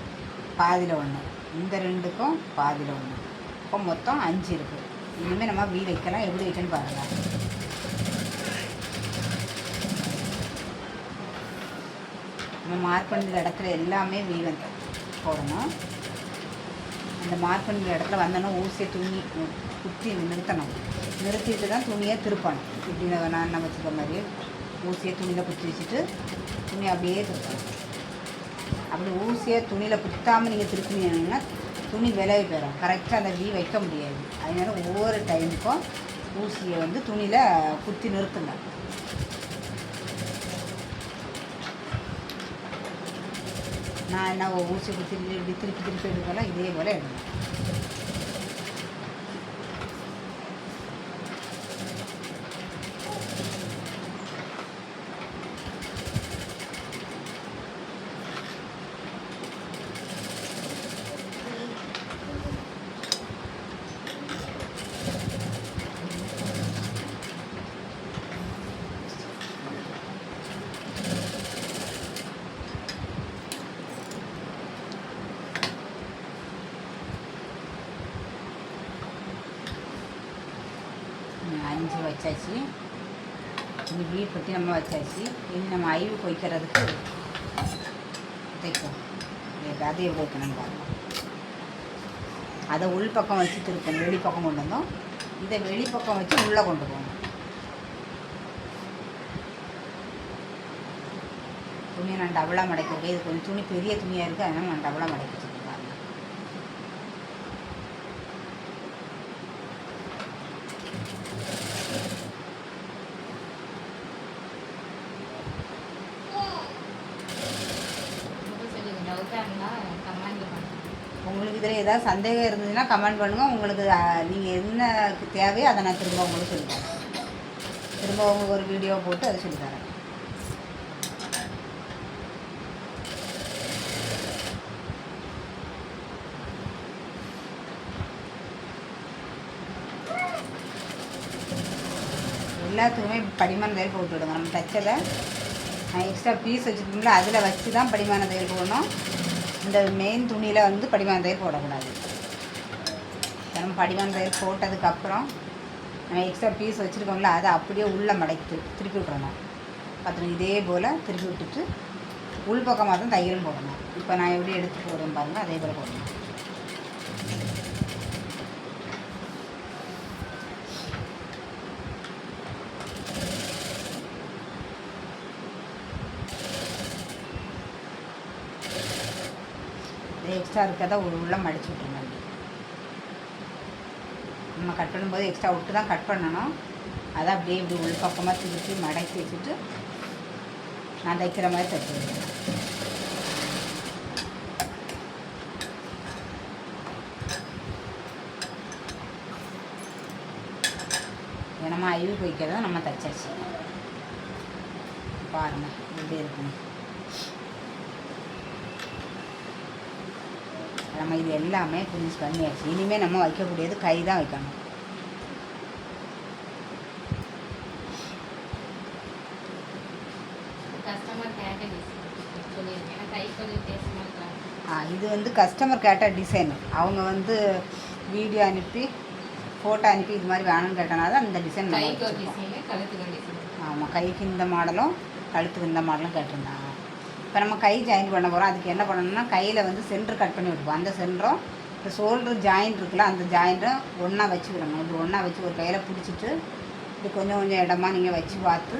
A: பாதியில் ஒன்று, இந்த 2க்கும் பாதியில் ஒன்று, இப்போ மொத்தம் 5 இருக்குது. இனிமேல் நம்ம வி வைக்கலாம். எப்படி வைக்கணும்னு பாருங்கள். நம்ம மார்க் பண்ணுற இடத்துல எல்லாமே வி வந்து போடணும். அந்த மார்க் பண்ணுற இடத்துல வந்தோன்னா ஊசியை துணி குத்தி நிறுத்தணும். நிறுத்திட்டு தான் துணியை திருப்பணும். இப்படி நான் வச்சுக்க மாதிரி ஊசியை துணியில் குத்தி வச்சுட்டு துணி அப்படியே திருப்பணும். அப்படி ஊசியை துணியில் குத்தாமல் நீங்கள் திருப்பினீங்கன்னா துணி விலகி போயிடும். கரெக்டாக அந்த வி வைக்க முடியாது. அதனால ஒவ்வொரு டைமுக்கும் ஊசியை வந்து துணியில் குத்தி நிறுத்துங்க. நான் என்ன ஊசி குத்தி இப்படி திருப்பி எடுக்கலாம். இதே போல் எடுக்கணும். வச்சாச்சு. இனி ப்ளீட் பற்றி நம்ம வச்சாச்சு. இனி நம்ம ஐவு கொய்க்கிறதுக்கு தைப்போம். அதை எப்படி வைக்கணும்னு பாருங்கள். அதை உள் பக்கம் வச்சு திருப்போம். வெளிப்பக்கம் கொண்டு வந்தோம். இதை வெளிப்பக்கம் வச்சு உள்ளே கொண்டு போகணும். துணியை நான் டபுளாக மடக்கிருக்கேன். இது கொஞ்சம் துணி பெரிய துணியாக இருக்குது, அதனால் நான் டபுளாக மடக்கி வச்சுருக்கேன். உங்களுக்கு இதில் ஏதாவது சந்தேகம் இருந்ததுன்னா கமெண்ட் பண்ணுங்கள். உங்களுக்கு நீங்கள் என்ன தேவையோ அதை நான் திரும்ப உங்களுக்கு சொல்லித்தரேன். திரும்ப உங்களுக்கு ஒரு வீடியோ போட்டு அதை சொல்லித்தரேன். எல்லாத்துக்குமே படிமான தையல் போட்டு விடுங்க. நம்ம தைச்சதை எக்ஸ்ட்ரா பீஸ் வச்சுருக்கோம்ல, அதில் வச்சு தான் படிமான தையல் போடணும். இந்த மெயின் துணியில் வந்து படிமான தையல் போடக்கூடாது. நம்ம படிமான தையல் போட்டதுக்கப்புறம் நம்ம எக்ஸ்ட்ரா பீஸ் வச்சுருக்கோம்ல, அதை அப்படியே உள்ளே மடக்கி திருப்பி விட்றணும். பார்த்துருங்க, இதே போல் திருப்பி விட்டுட்டு உள் பக்கமாக தான் தையலும் போடணும். இப்போ நான் எப்படி எடுத்து போடுறேன் பாருங்கள், அதே போல் போடணும். எக்ஸ்ட்ரா இருக்கிறத உள்ளே மடிச்சு விட்ருங்க. நம்ம கட் பண்ணும்போது எக்ஸ்ட்ரா விட்டு தான் கட் பண்ணணும். அதை அப்படியே இப்படி உள் பக்கமாக திருப்பி மடக்கி வச்சுட்டு நான் தைக்கிற மாதிரி தைச்சி விடுவேன். நம்ம ஐவி வைக்கிறத நம்ம தைச்சாச்சு. பாருங்கள் எப்படி இருக்குன்னு. நம்ம இது எல்லாமே ஃபினிஷ் பண்ணியாச்சு. இனிமேல் நம்ம வைக்கக்கூடியது கை தான் வைக்கணும். இது வந்து கஸ்டமர் கேட்ட டிசைன். அவங்க வந்து வீடியோ அனுப்பி ஃபோட்டோ அனுப்பி இது மாதிரி வேணும்னு கேட்டனால தான் இந்த டிசைன். ஆமாம், கைக்கு இந்த மாடலும் கழுத்துக்கு இந்த மாடலும் கேட்டிருந்தாங்க. இப்போ நம்ம கை ஜாயின் பண்ண போகிறோம். அதுக்கு என்ன பண்ணணும்னா, கையில் வந்து சென்டர் கட் பண்ணி விட்டுப்போம். அந்த சென்டரும் இந்த ஷோல்டர் ஜாயிண்ட் இருக்குல்ல, அந்த ஜாயிண்ட்டும் ஒன்றா வச்சு விடணும். இப்படி ஒன்றா வச்சு ஒரு கையில் பிடிச்சிட்டு இப்படி கொஞ்சம் கொஞ்சம் இடமா நீங்கள் வச்சு பார்த்து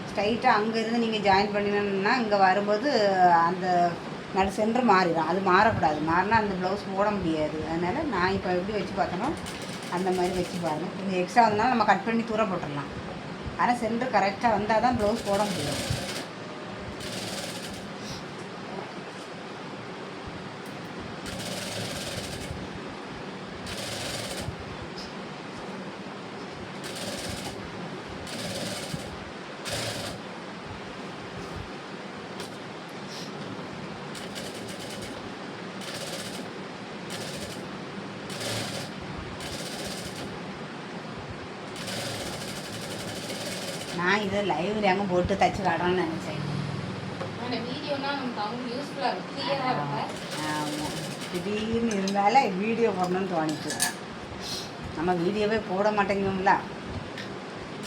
A: ஸ்ட்ரைட்டாக அங்கேருந்து நீங்கள் ஜாயின் பண்ணினோன்னா இங்கே வரும்போது அந்த நடு சென்டர் மாறிடும். அது மாறக்கூடாது. மாறினா அந்த ப்ளவுஸ் போட முடியாது. அதனால் நான் இப்போ எப்படி வச்சு பார்த்தனோ அந்த மாதிரி வச்சு பாருங்கள். கொஞ்சம் எக்ஸ்ட்ரா வந்தாலும் நம்ம கட் பண்ணி தூர போட்டுடலாம். ஆனால் சென்டர் கரெக்டாக வந்தால் தான் ப்ளவுஸ் போட முடியும். நான் இதை லைவ்ல எங்கே போட்டு தச்சு காட்டணும்னு நினச்சேன். ஆமாம், திடீர்னு இருந்தால வீடியோ போடணும்னு தோணிச்சு. நம்ம வீடியோவே போட மாட்டேங்கும்ல.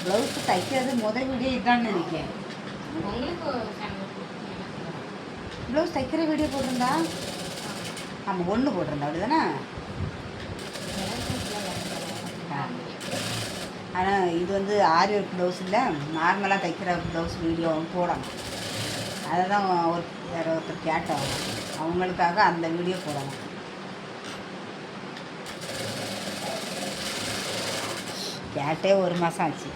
A: ப்ளவுஸ் தைக்கிறது முதல் வீடியோ இதுதான் நினைக்கிறேன். ப்ளவுஸ் தைக்கிற வீடியோ போட்டிருந்தா? ஆமாம், ஒன்று போட்டிருந்தா அப்படி தானே. ஆனால் இது வந்து ஆரி ஒர்க் ப்ளவுஸ் இல்லை, நார்மலாக தைக்கிற ப்ளவுஸ் வீடியோ போடணும். அதை தான் வேறு ஒருத்தர் கேட்டோம், அவங்களுக்காக அந்த வீடியோ போடணும். கேட்டே 1 மாதம் ஆச்சு.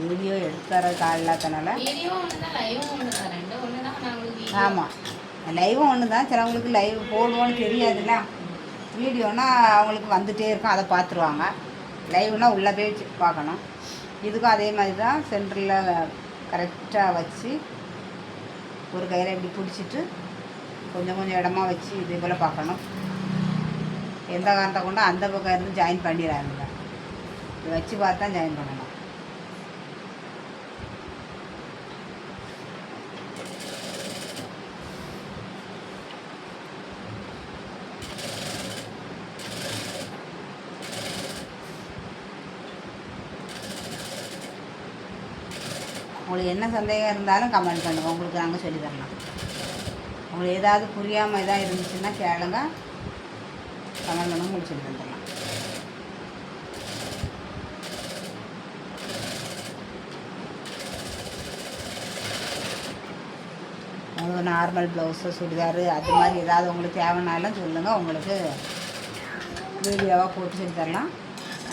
A: வீடியோ எடுத்து தர காலில்லாதனால. ஆமாம், லைவும் ஒன்று தான். சிலவங்களுக்கு லைவ் போடுவோன்னு தெரியாதுல்ல. வீடியோனா அவங்களுக்கு வந்துகிட்டே இருக்கும், அதை பார்த்துருவாங்க. லைவ்னா உள்ளே போய் பார்க்கணும். இதுக்கும் அதே மாதிரி தான். சென்டரில் கரெக்டாக வச்சு ஒரு கையில் இப்படி பிடிச்சிட்டு கொஞ்சம் கொஞ்சம் இடமா வச்சு இதே போல் பார்க்கணும். எந்த காரணத்தை கொண்டு அந்த பக்கம் இருந்து ஜாயின் பண்ணிடாதுங்க. இது வச்சு பார்த்து தான் ஜாயின் பண்ணணும். உங்களுக்கு என்ன சந்தேகம் இருந்தாலும் கமெண்ட் பண்ணுங்கள், உங்களுக்கு நாங்கள் சொல்லி தரலாம். உங்களுக்கு ஏதாவது புரியாமல் எதாவது இருந்துச்சுன்னா கேளுங்க, கமெண்ட் பண்ணுங்க, உங்களுக்கு சொல்லி தந்துடலாம். உங்களுக்கு நார்மல் ப்ளவுஸு சுடிதாரு அது மாதிரி ஏதாவது உங்களுக்கு தேவைன்னாலும் சொல்லுங்கள், உங்களுக்கு வீடியோவாக போட்டு சொல்லி தரலாம்.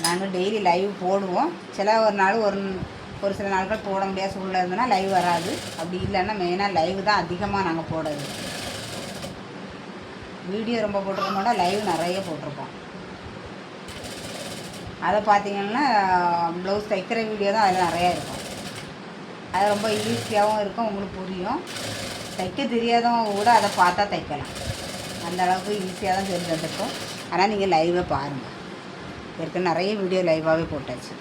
A: நாங்கள் டெய்லி லைவ் போடுவோம். ஒரு சில நாட்கள் போட முடியாத சூழ்நிலை இருந்ததுன்னா லைவ் வராது. அப்படி இல்லைன்னா மெயினாக லைவ் தான் அதிகமாக நாங்கள் போடுறது. வீடியோ ரொம்ப போட்டிருக்க மாட்டோம், லைவ் நிறைய போட்டிருப்போம். அதை பார்த்தீங்கன்னா ப்ளவுஸ் தைக்கிற வீடியோ தான் அதில் நிறையா இருக்கும். அது ரொம்ப ஈஸியாகவும் இருக்கும், உங்களுக்கு புரியும். தைக்க தெரியாதவங்க கூட அதை பார்த்தா தைக்கலாம். அந்த அளவுக்கு ஈஸியாக தான் தெரிஞ்சு வந்துருக்கும். ஆனால் நீங்கள் லைவை பாருங்கள், ஏற்கனவே நிறைய வீடியோ லைவாகவே போட்டாச்சு.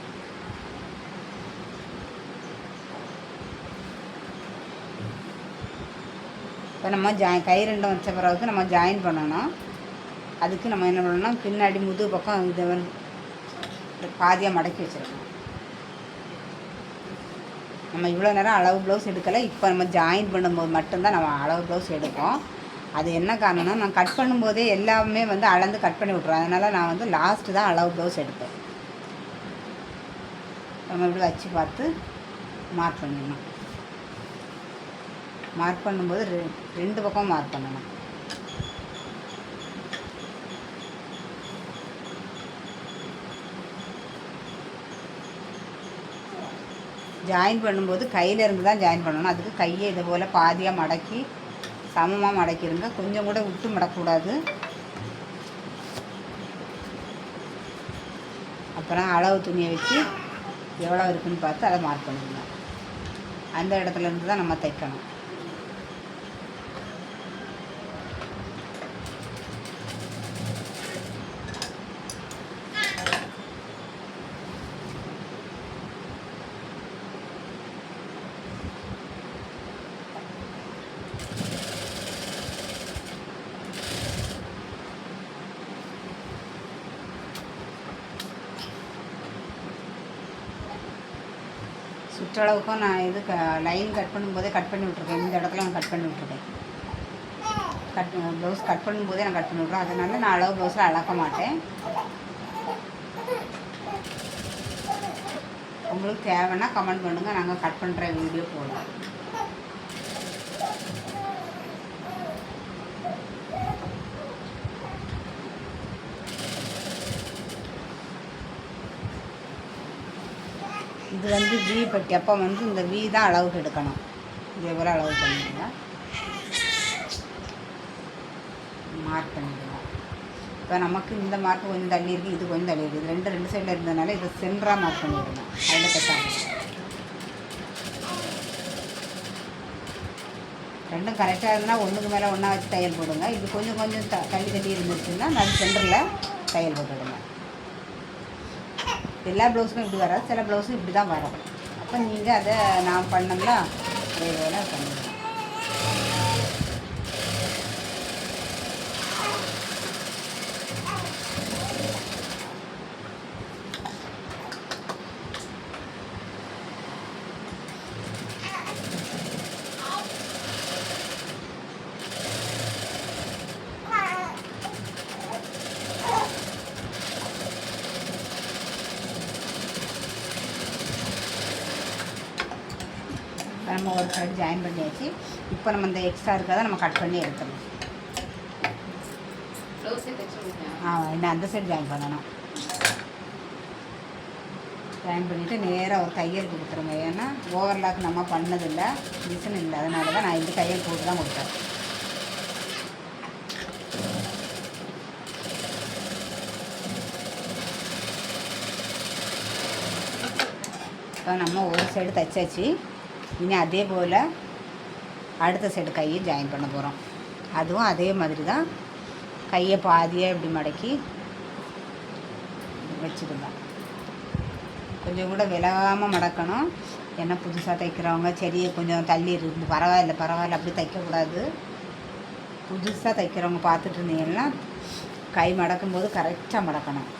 A: இப்போ நம்ம கை ரெண்டும் வச்ச பிறகு நம்ம ஜாயின் பண்ணணும். அதுக்கு நம்ம என்ன பண்ணணும்னா பின்னாடி முதுகு பக்கம் இதை பாதியாக மடக்கி வச்சுருக்கணும். நம்ம இவ்வளோ நேரம் அளவு ப்ளவுஸ் எடுக்கலை, இப்போ நம்ம ஜாயின் பண்ணும்போது மட்டும்தான் நம்ம அளவு ப்ளவுஸ் எடுப்போம். அது என்ன காரணம்னா நான் கட் பண்ணும்போதே எல்லாமே அளந்து கட் பண்ணி விட்ருவேன். அதனால் நான் லாஸ்ட்டு தான் அளவு ப்ளவுஸ் எடுப்பேன். நம்ம இப்படி வச்சு பார்த்து மார்க் பண்ணிடணும். மார்க் பண்ணும்போது ரெண்டு பக்கம் மார்க் பண்ணணும். ஜாயின் பண்ணும்போது கையில் இருந்து தான் ஜாயின் பண்ணணும். அதுக்கு கையை இது போல் பாதியாக மடக்கி சமமாக மடக்கிடுங்க, கொஞ்சம் கூட விட்டு மடக்கக்கூடாது. அப்புறம் அளவு துணியை வச்சு எவ்வளோ இருக்குதுன்னு பார்த்து அதை மார்க் பண்ணிடுங்க. அந்த இடத்துல இருந்து தான் நம்ம தைக்கணும். சுற்றளவுக்கும் நான் இது லைன் கட் பண்ணும்போதே கட் பண்ணி விட்ருக்கேன். இந்த இடத்துல நான் கட் பண்ணி விட்ருக்கேன். ப்ளவுஸ் கட் பண்ணும்போதே நான் கட் பண்ணி விட்ருவேன். அதனால நான் அளவு ப்ளவுஸில் அளக்க மாட்டேன். உங்களுக்கு தேவைன்னா கமெண்ட் பண்ணுங்கள், நாங்கள் கட் பண்ணுற வீடியோ போடலாம். இது வி பட்டி. அப்போ இந்த வி தான் அளவுக்கு எடுக்கணும். இதே போல் அளவு பண்ணிடுங்க, மார்க் பண்ணிடுங்க. இப்போ நமக்கு இந்த மார்க் கொஞ்சம் தள்ளி இருக்குது, இது கொஞ்சம் தள்ளி இருக்குது. ரெண்டு சைடில் இருந்ததுனால இதை சென்டராக மார்க் பண்ணிவிடுங்க. அதில் கட்டாங்க ரெண்டும் கரெக்டாக இருந்தால் ஒன்றுக்கு மேலே ஒன்றா வச்சு தையல் போடுங்க. இது கொஞ்சம் கொஞ்சம் தள்ளி இருந்துச்சுன்னா அது சென்டரில் தையல் போட்டுடுங்க. எல்லா ப்ளவுஸுமே இப்படி வராது, சில ப்ளவுஸும் இப்படி தான் வரும். அப்போ நீங்கள் அதை நான் பண்ணோம்னா அதே போல் பண்ணுங்கள். நம்ம ஒரு சைடு ஜாயின் பண்ணியாச்சு. இப்போ நம்ம இந்த எக்ஸ்ட்ரா இருக்கிறத நம்ம கட் பண்ணி எடுத்துடணும். இன்னும் அந்த சைடு ஜாயின் பண்ணணும். ஜாயின் பண்ணிவிட்டு நேராக ஒரு தையல் கொடுத்துருங்க. ஏன்னா ஓவர்லாக் நம்ம பண்ணதில்லை, மிஷின் இல்லை, அதனால தான் நான் இந்த தையல் போட்டு தான் கொடுத்தேன். இப்போ நம்ம ஒரு சைடு தைச்சாச்சு. இனி அதே போல் அடுத்த சைடு கையை ஜாயின் பண்ண போகிறோம். அதுவும் அதே மாதிரி தான் கையை பாதியாக இப்படி மடக்கி வச்சுடுங்க. கொஞ்சம் கூட விலகாமல் மடக்கணும். ஏன்னா புதுசாக தைக்கிறவங்க சரி கொஞ்சம் தள்ளி இருந்து பரவாயில்ல அப்படி தைக்கக்கூடாது. புதுசாக தைக்கிறவங்க பார்த்துட்டு இருந்தீங்கன்னா கை மடக்கும்போது கரெக்டாக மடக்கணும்.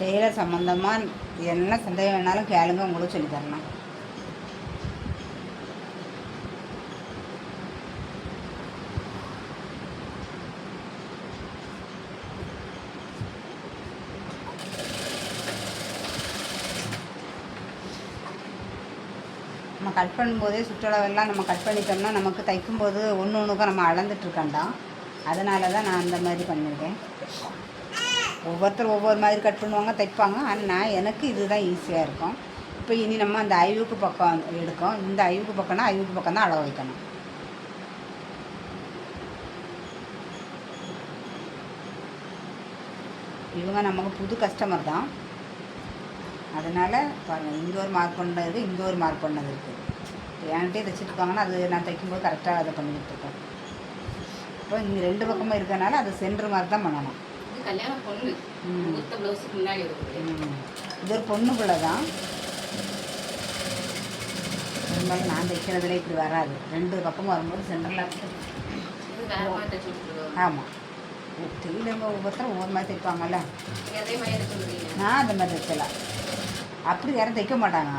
A: டெய்லர் சம்மந்தமாக என்ன சந்தேகம் வேணாலும் கேளுங்க, உங்களுக்கு சொல்லி தரணும். நம்ம கட் பண்ணும்போதே சுற்றளவெல்லாம் நம்ம கட் பண்ணிட்டோம்னா நமக்கு தைக்கும்போது ஒன்று ஒன்றுக்கும் நம்ம அளந்துட்டுருக்கண்டாம். அதனால தான் நான் அந்த மாதிரி பண்ணியிருக்கேன். ஒவ்வொருத்தர் ஒவ்வொரு மாதிரி கட் பண்ணுவாங்க, தைப்பாங்க. ஆனால் எனக்கு இதுதான் ஈஸியாக இருக்கும். இப்போ இனி நம்ம அந்த ஐவுக்கு பக்கம் எடுக்கும். இந்த ஐவுக்கு பக்கம்னா ஐவுக்கு பக்கம் தான் அளவு வைக்கணும். இவங்க நமக்கு புது கஸ்டமர் தான். அதனால் பாருங்கள், இங்கே ஒரு மார்க் பண்ணது, இங்கே ஒரு மார்க் பண்ணது இருக்குது. என்கிட்டே தைச்சிட்ருக்காங்கன்னா அது நான் தைக்கும்போது கரெக்டாக அதை பண்ணிக்கிட்டு இருக்கேன். இப்போ இங்கே 2 பக்கமும் இருக்கனால அது சென்டர் மாதிரி தான் பண்ணணும். இது ஒரு பொண்ணு பிள்ளை தான். இருந்தாலும் நான் தைக்கிறதுல இப்படி வராது. 2 பக்கமும் வரும்போது சென்டரில் ஆமாம். டெய்லருங்க ஒவ்வொருத்தரும் ஒவ்வொரு மாதிரி தைப்பாங்கல்ல. நான் அந்த மாதிரி தைச்சலாம். அப்படி யாரும் தைக்க மாட்டாங்க.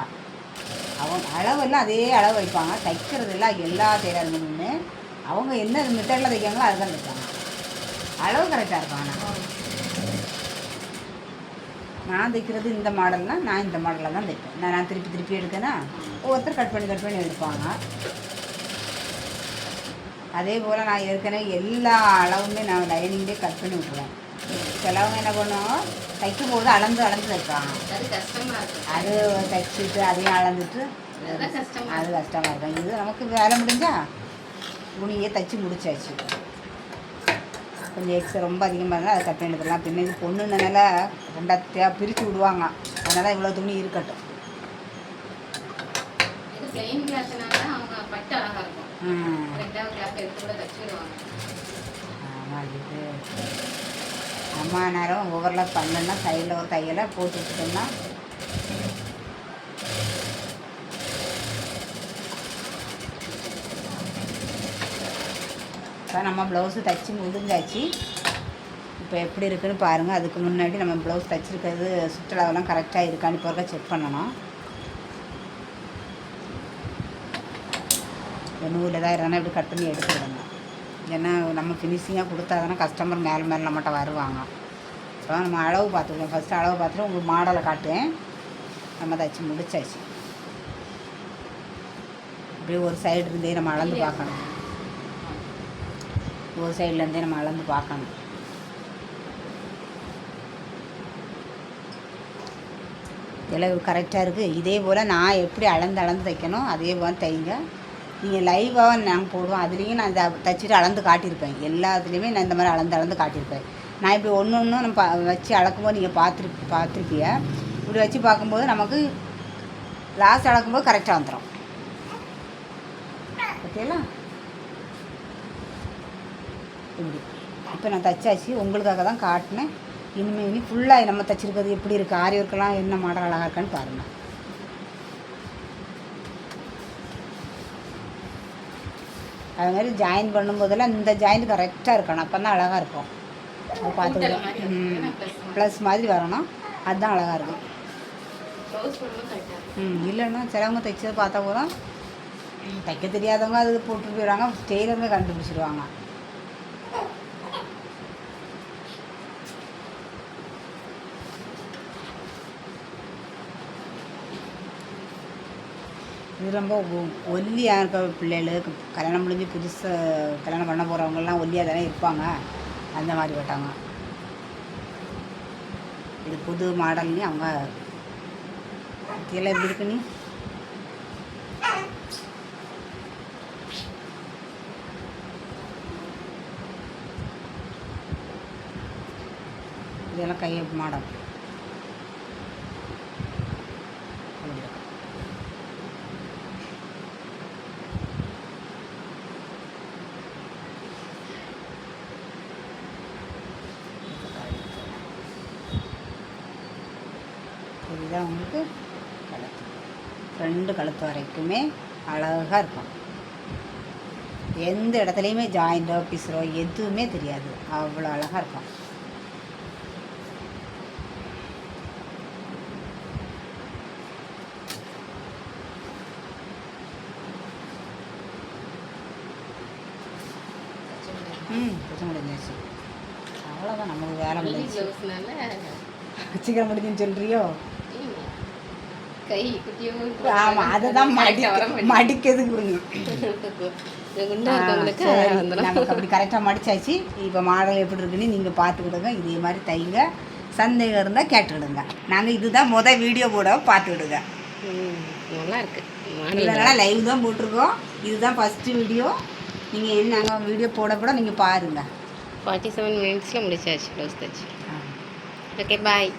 A: அவங்க அளவெல்லாம் அதே அளவு வைப்பாங்க. தைக்கிறதெல்லாம் எல்லா டெய்லருங்களுமே அவங்க என்ன மெத்தடில் தைக்காங்களோ அதுதான் தைப்பாங்க. அளவு கரெக்டாக இருக்கும். ஆனால் நான் தைக்கிறது இந்த மாடல்னால் நான் இந்த மாடலில் தான் தைப்பேன். நான் திருப்பி எடுக்கேன்னா ஒவ்வொருத்தர் கட் பண்ணி எடுப்பாங்க. அதே போல் நான் ஏற்கனவே எல்லா அளவுமே நான் லைனிங்லேயே கட் பண்ணி விட்டுருவேன். சிலவங்க என்ன பண்ணுவாங்க, தைக்கும் போது அளந்து தைப்பாங்க. அது தைச்சிட்டு அதையும் அளந்துட்டு அது கஷ்டமாக இருக்கும். இது நமக்கு வேலை முடிஞ்சா துணியே தைச்சி முடிச்சாச்சு. கொஞ்சம் எக்ஸ்ட்ரா ரொம்ப அதிகமாக இருந்தால் அதை கட் பண்ணி எடுத்துடலாம். பின்ன இது பொண்ணுனால 2 பிரித்து விடுவாங்க. அதனால் இவ்வளோ துணி இருக்கட்டும். ஆமாம், இது அம்மா நேரம் ஓவர்லாக் பண்ணலன்னா சைடில் ஒரு தையலை போட்டு விட்டுட்டோம்னா இப்போ நம்ம ப்ளவுஸு தைச்சி முடிஞ்சாச்சு. இப்போ எப்படி இருக்குதுன்னு பாருங்கள். அதுக்கு முன்னாடி நம்ம ப்ளவுஸ் தைச்சிருக்கிறது சுற்றளவெல்லாம் கரெக்டாக இருக்கான்னு இப்போ இருக்க செக் பண்ணணும். நூல் ஏதாவது இருந்தால் இப்படி கட் பண்ணி எடுத்துக்கிடுங்க. ஏன்னா நம்ம ஃபினிஷிங்காக கொடுத்தா தானே கஸ்டமர் மேலே நம்மகிட்ட வருவாங்க. இப்போ நம்ம அளவு பார்த்துக்கலாம். ஃபஸ்ட்டு அளவு பார்த்துட்டு உங்களுக்கு மாடலை காட்டுவேன். நம்ம தைச்சி முடிச்சாச்சு. இப்படியே ஒரு சைடு இருந்தே நம்ம அளந்து பார்க்கணும். ஒரு சைட்லேருந்தே நம்ம அளந்து பார்க்கணும். இலவு கரெக்டாக இருக்குது. இதே போல் நான் எப்படி அளந்து தைக்கணும் அதே போல் தைங்க. நீங்கள் லைவாக நாங்கள் போடுவோம். அதுலேயும் நான் இதை தைச்சிட்டு அளந்து காட்டியிருப்பேன். எல்லாத்துலேயுமே நான் இந்த மாதிரி அளந்து காட்டியிருப்பேன். நான் இப்படி ஒன்று நம்ம வச்சு அளக்கும்போது நீங்கள் பார்த்துருப்பிய. இப்படி வச்சு பார்க்கும்போது நமக்கு லாஸ்ட் அளக்கும்போது கரெக்டாக வந்துடும். ஓகேங்களா? இப்படி இப்போ நான் தைச்சாச்சு. உங்களுக்காக தான் காட்டினேன். இனி ஃபுல்லாக நம்ம தைச்சிருக்கிறது எப்படி இருக்குது, ஆரி ஒர்க்கெல்லாம் என்ன மாடல் அழகாக இருக்கான்னு பாருங்கள். அது மாதிரி ஜாயின் பண்ணும்போதெல்லாம் இந்த ஜாயின் கரெக்டாக இருக்கணும். அப்போ தான் அழகாக இருக்கும். அது பார்த்துக்கலாம். ப்ளஸ் மாதிரி வரணும். அதுதான் அழகாக இருக்கும். இல்லைன்னா சிலவங்க தைச்சதை பார்த்தா கூட தைக்க தெரியாதவங்க அது போட்டு போயிடுவாங்க. டெய்லருமே கண்டுபிடிச்சிடுவாங்க. இது ரொம்ப ஒல்லியாக இருக்க பிள்ளைகளுக்கு கல்யாணம் முடிஞ்சு புதுசாக கல்யாணம் பண்ண போகிறவங்கெல்லாம் ஒல்லியாக தானே இருப்பாங்க. அந்த மாதிரி போட்டாங்க. இது புது மாடல்னு அவங்க கீழே எப்படி இருக்குன்னு இதெல்லாம் கையை மாடல். இதுதான் உங்களுக்கு கழுத்து. 2 கழுத்து வரைக்குமே அழகாக இருக்கும். எந்த இடத்துலையுமே ஜாயிண்டோ பிசுறோ எதுவுமே தெரியாது. அவ்வளோ அழகாக இருக்கும். தச்சு முடிஞ்சிச்சு. அவ்வளோதான் நமக்கு வேலை முடிஞ்சிச்சு.
B: ப்ளவுஸ்னால
A: சீக்கிரம் முடிஞ்சுன்னு சொல்கிறியோ?
B: கை குட்டியோ
A: ஆமாம், அதுதான் மடிக்கிறதுக்கு
B: குண்டா இருக்கவங்களுக்கு வந்துடும்.
A: நமக்கு அப்படி கரெக்டாக மடிச்சாச்சு. இப்போ மாடல் எப்படி இருக்குன்னு நீங்கள் பார்த்துக்கிடுங்க. இதே மாதிரி தைங்க. சந்தேகம் இருந்தால் கேட்டுக்கிடுங்க. நாங்கள் இதுதான் வீடியோ போட பார்த்துக்கிடுங்க.
B: நல்லா இருக்கு.
A: இதெல்லாம் லைவ் தான் போட்டிருக்கோம். இதுதான் ஃபஸ்ட்டு வீடியோ. நீங்கள் நாங்கள் வீடியோ போட நீங்கள் பாருங்கள்.
B: 47 மினிட்ஸில் முடிச்சாச்சு ப்ளவுஸ் தச்சு. ஓகே, பாய்.